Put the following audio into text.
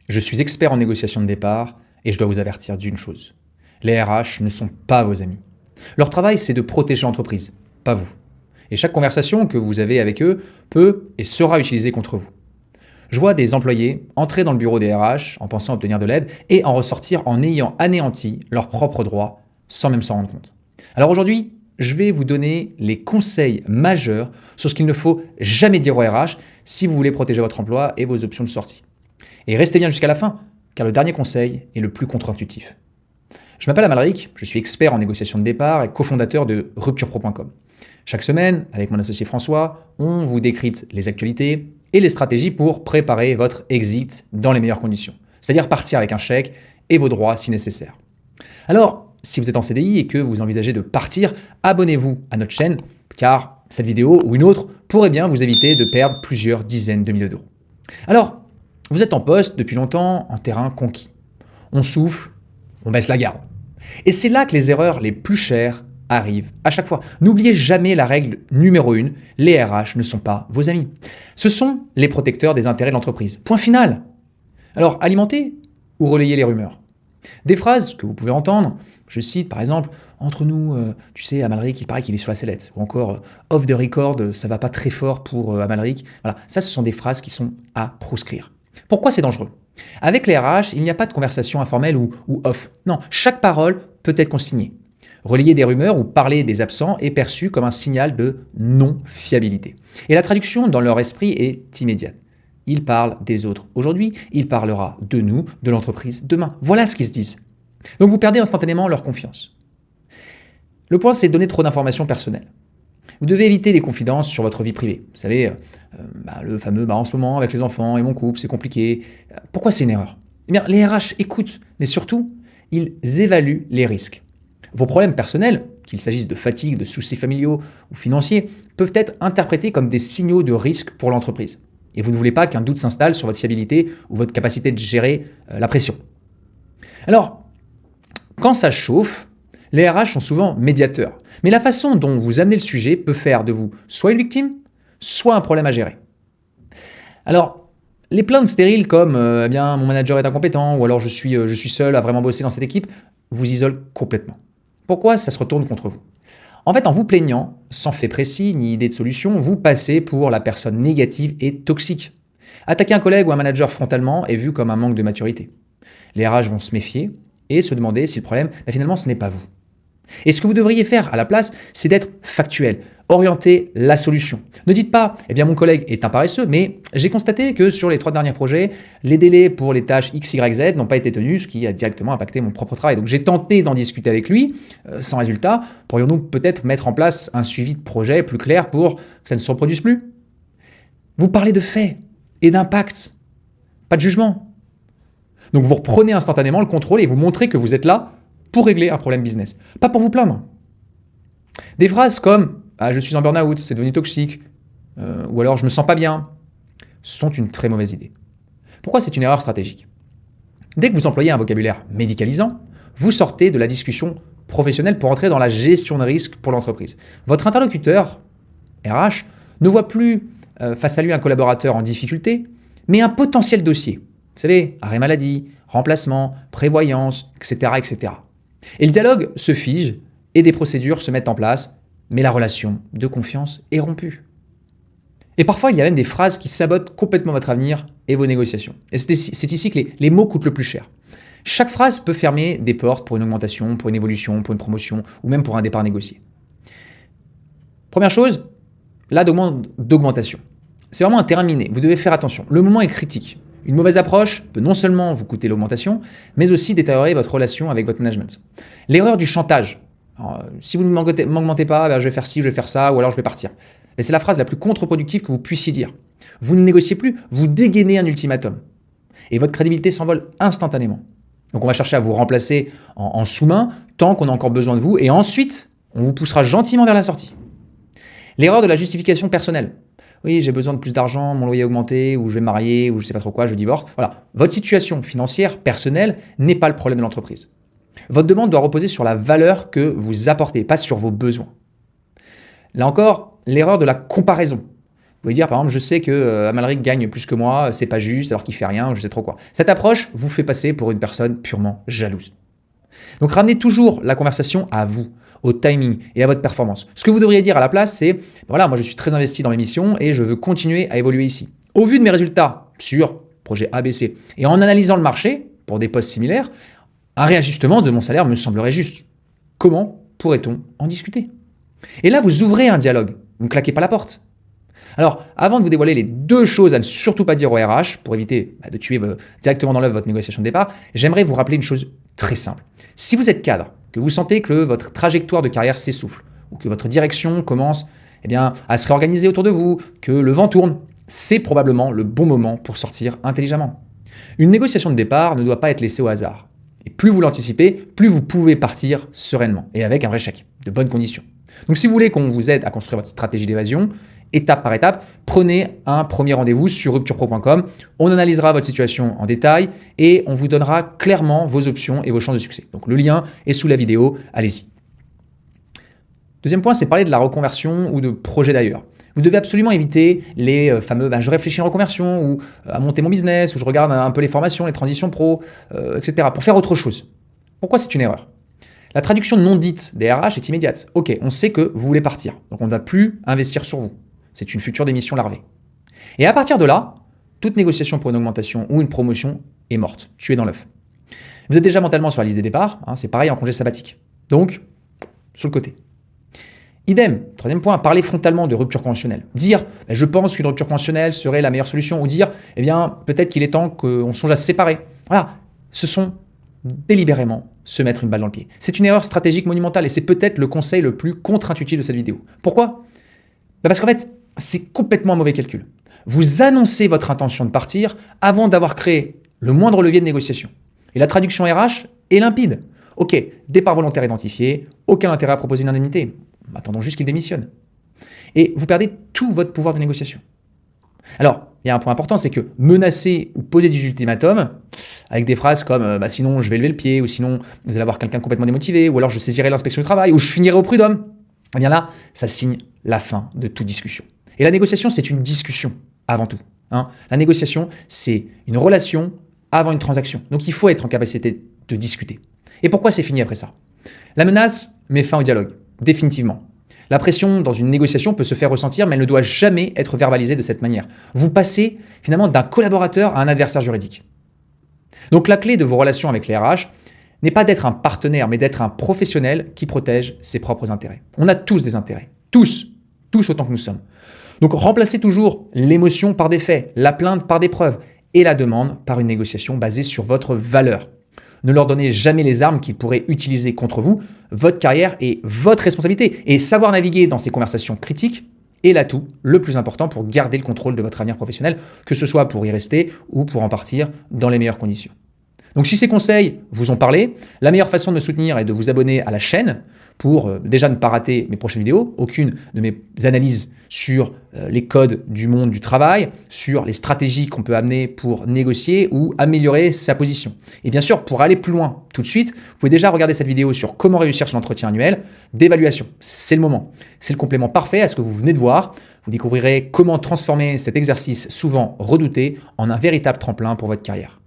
Je suis expert en négociation de départ et je dois vous avertir d'une chose. Les RH ne sont pas vos amis. Leur travail, c'est de protéger l'entreprise, pas vous. Et chaque conversation que vous avez avec eux peut et sera utilisée contre vous. Je vois des employés entrer dans le bureau des RH en pensant obtenir de l'aide et en ressortir en ayant anéanti leurs propres droits sans même s'en rendre compte. Alors aujourd'hui, je vais vous donner les conseils majeurs sur ce qu'il ne faut jamais dire aux RH si vous voulez protéger votre emploi et vos options de sortie. Et restez bien jusqu'à la fin, car le dernier conseil est le plus contre-intuitif. Je m'appelle Amalric, je suis expert en négociation de départ et cofondateur de rupturepro.com. Chaque semaine, avec mon associé François, on vous décrypte les actualités et les stratégies pour préparer votre exit dans les meilleures conditions, c'est-à-dire partir avec un chèque et vos droits si nécessaire. Alors, si vous êtes en CDI et que vous envisagez de partir, abonnez-vous à notre chaîne, car cette vidéo ou une autre pourrait bien vous éviter de perdre plusieurs dizaines de milliers d'euros. Alors, vous êtes en poste depuis longtemps en terrain conquis. On souffle, on baisse la garde. Et c'est là que les erreurs les plus chères arrivent à chaque fois. N'oubliez jamais la règle numéro 1, les RH ne sont pas vos amis. Ce sont les protecteurs des intérêts de l'entreprise. Point final. Alors, alimentez ou relayez les rumeurs. Des phrases que vous pouvez entendre, je cite par exemple, entre nous, tu sais, Amalric, il paraît qu'il est sur la sellette. Ou encore, off the record, ça va pas très fort pour Amalric. Voilà, ça, ce sont des phrases qui sont à proscrire. Pourquoi c'est dangereux? Avec les RH, il n'y a pas de conversation informelle ou off. Non, chaque parole peut être consignée. Relayer des rumeurs ou parler des absents est perçu comme un signal de non-fiabilité. Et la traduction dans leur esprit est immédiate. Il parle des autres aujourd'hui, il parlera de nous, de l'entreprise demain. Voilà ce qu'ils se disent. Donc vous perdez instantanément leur confiance. Le point, c'est de donner trop d'informations personnelles. Vous devez éviter les confidences sur votre vie privée. Vous savez, le fameux en ce moment avec les enfants et mon couple, c'est compliqué. Pourquoi c'est une erreur? Eh bien, les RH écoutent, mais surtout, ils évaluent les risques. Vos problèmes personnels, qu'il s'agisse de fatigue, de soucis familiaux ou financiers, peuvent être interprétés comme des signaux de risque pour l'entreprise. Et vous ne voulez pas qu'un doute s'installe sur votre fiabilité ou votre capacité de gérer la pression. Alors, quand ça chauffe, les RH sont souvent médiateurs. Mais la façon dont vous amenez le sujet peut faire de vous soit une victime, soit un problème à gérer. Alors, les plaintes stériles comme eh bien, mon manager est incompétent ou alors je suis seul à vraiment bosser dans cette équipe vous isolent complètement. Pourquoi ça se retourne contre vous? En fait, en vous plaignant, sans fait précis ni idée de solution, vous passez pour la personne négative et toxique. Attaquer un collègue ou un manager frontalement est vu comme un manque de maturité. Les RH vont se méfier et se demander si le problème, finalement, ce n'est pas vous. Et ce que vous devriez faire à la place, c'est d'être factuel, orienter la solution. Ne dites pas, eh bien mon collègue est un paresseux, mais j'ai constaté que sur les 3 derniers projets, les délais pour les tâches X, Y, Z n'ont pas été tenus, ce qui a directement impacté mon propre travail. Donc j'ai tenté d'en discuter avec lui, sans résultat. Pourrions-nous peut-être mettre en place un suivi de projet plus clair pour que ça ne se reproduise plus? Vous parlez de faits et d'impact, pas de jugement. Donc vous reprenez instantanément le contrôle et vous montrez que vous êtes là pour régler un problème business, pas pour vous plaindre. Des phrases comme « je suis en burn-out, c'est devenu toxique » ou alors « je me sens pas bien » sont une très mauvaise idée. Pourquoi c'est une erreur stratégique? Dès que vous employez un vocabulaire médicalisant, vous sortez de la discussion professionnelle pour entrer dans la gestion de risque pour l'entreprise. Votre interlocuteur, RH, ne voit plus face à lui un collaborateur en difficulté, mais un potentiel dossier. Vous savez, arrêt maladie, remplacement, prévoyance, etc., etc. Et le dialogue se fige et des procédures se mettent en place, mais la relation de confiance est rompue. Et parfois, il y a même des phrases qui sabotent complètement votre avenir et vos négociations. Et c'est ici que les mots coûtent le plus cher. Chaque phrase peut fermer des portes pour une augmentation, pour une évolution, pour une promotion ou même pour un départ négocié. Première chose, la demande d'augmentation. C'est vraiment un terrain miné, vous devez faire attention. Le moment est critique. Une mauvaise approche peut non seulement vous coûter l'augmentation, mais aussi détériorer votre relation avec votre management. L'erreur du chantage. Alors, si vous ne m'augmentez pas, je vais faire ci, je vais faire ça, ou alors je vais partir. Mais c'est la phrase la plus contre-productive que vous puissiez dire. Vous ne négociez plus, vous dégainez un ultimatum. Et votre crédibilité s'envole instantanément. Donc on va chercher à vous remplacer en sous-main tant qu'on a encore besoin de vous, et ensuite, on vous poussera gentiment vers la sortie. L'erreur de la justification personnelle. Oui, j'ai besoin de plus d'argent, mon loyer a augmenté, ou je vais me marier, ou je ne sais pas trop quoi, je divorce. Voilà, votre situation financière, personnelle, n'est pas le problème de l'entreprise. Votre demande doit reposer sur la valeur que vous apportez, pas sur vos besoins. Là encore, l'erreur de la comparaison. Vous pouvez dire, par exemple, je sais que Amalric gagne plus que moi, c'est pas juste, alors qu'il fait rien, je sais trop quoi. Cette approche vous fait passer pour une personne purement jalouse. Donc ramenez toujours la conversation à vous, au timing et à votre performance. Ce que vous devriez dire à la place, c'est, voilà, moi je suis très investi dans mes missions et je veux continuer à évoluer ici. Au vu de mes résultats sur projet ABC et en analysant le marché pour des postes similaires, un réajustement de mon salaire me semblerait juste. Comment pourrait-on en discuter? Et là, vous ouvrez un dialogue, vous ne claquez pas la porte. Alors, avant de vous dévoiler les deux choses à ne surtout pas dire au RH, pour éviter de tuer directement dans l'œuf votre négociation de départ, j'aimerais vous rappeler une chose très simple. Si vous êtes cadre, que vous sentez que votre trajectoire de carrière s'essouffle, ou que votre direction commence à se réorganiser autour de vous, que le vent tourne, c'est probablement le bon moment pour sortir intelligemment. Une négociation de départ ne doit pas être laissée au hasard. Et plus vous l'anticipez, plus vous pouvez partir sereinement, et avec un vrai chèque, de bonnes conditions. Donc si vous voulez qu'on vous aide à construire votre stratégie d'évasion, étape par étape, prenez un premier rendez-vous sur rupturepro.com. On analysera votre situation en détail et on vous donnera clairement vos options et vos chances de succès. Donc le lien est sous la vidéo, allez-y. Deuxième point, c'est parler de la reconversion ou de projet d'ailleurs. Vous devez absolument éviter les fameux je réfléchis à une reconversion ou à monter mon business ou je regarde un peu les formations, les transitions pro, etc. pour faire autre chose. Pourquoi c'est une erreur? La traduction non dite des RH est immédiate. Ok, on sait que vous voulez partir, donc on ne va plus investir sur vous. C'est une future démission larvée. Et à partir de là, toute négociation pour une augmentation ou une promotion est morte, tuée dans l'œuf. Vous êtes déjà mentalement sur la liste des départs, c'est pareil en congé sabbatique. Donc, sur le côté. Idem, troisième point, parler frontalement de rupture conventionnelle. Dire, je pense qu'une rupture conventionnelle serait la meilleure solution, ou dire, peut-être qu'il est temps qu'on songe à se séparer. Voilà, ce sont délibérément se mettre une balle dans le pied. C'est une erreur stratégique monumentale et c'est peut-être le conseil le plus contre-intuitif de cette vidéo. Pourquoi? Parce qu'en fait, c'est complètement un mauvais calcul. Vous annoncez votre intention de partir avant d'avoir créé le moindre levier de négociation. Et la traduction RH est limpide. Ok, départ volontaire identifié, aucun intérêt à proposer une indemnité. Attendons juste qu'il démissionne. Et vous perdez tout votre pouvoir de négociation. Alors, il y a un point important, c'est que menacer ou poser des ultimatums, avec des phrases comme sinon je vais lever le pied, ou sinon vous allez avoir quelqu'un complètement démotivé, ou alors je saisirai l'inspection du travail, ou je finirai au prud'homme, eh bien là, ça signe la fin de toute discussion. Et la négociation, c'est une discussion avant tout. La négociation, c'est une relation avant une transaction. Donc il faut être en capacité de discuter. Et pourquoi c'est fini après ça? La menace met fin au dialogue, définitivement. La pression dans une négociation peut se faire ressentir, mais elle ne doit jamais être verbalisée de cette manière. Vous passez finalement d'un collaborateur à un adversaire juridique. Donc la clé de vos relations avec les RH n'est pas d'être un partenaire, mais d'être un professionnel qui protège ses propres intérêts. On a tous des intérêts, tous autant que nous sommes. Donc remplacez toujours l'émotion par des faits, la plainte par des preuves et la demande par une négociation basée sur votre valeur. Ne leur donnez jamais les armes qu'ils pourraient utiliser contre vous. Votre carrière est votre responsabilité. Et savoir naviguer dans ces conversations critiques est l'atout le plus important pour garder le contrôle de votre avenir professionnel, que ce soit pour y rester ou pour en partir dans les meilleures conditions. Donc si ces conseils vous ont parlé, la meilleure façon de me soutenir est de vous abonner à la chaîne pour déjà ne pas rater mes prochaines vidéos, aucune de mes analyses sur les codes du monde du travail, sur les stratégies qu'on peut amener pour négocier ou améliorer sa position. Et bien sûr, pour aller plus loin tout de suite, vous pouvez déjà regarder cette vidéo sur comment réussir son entretien annuel d'évaluation. C'est le moment. C'est le complément parfait à ce que vous venez de voir. Vous découvrirez comment transformer cet exercice souvent redouté en un véritable tremplin pour votre carrière.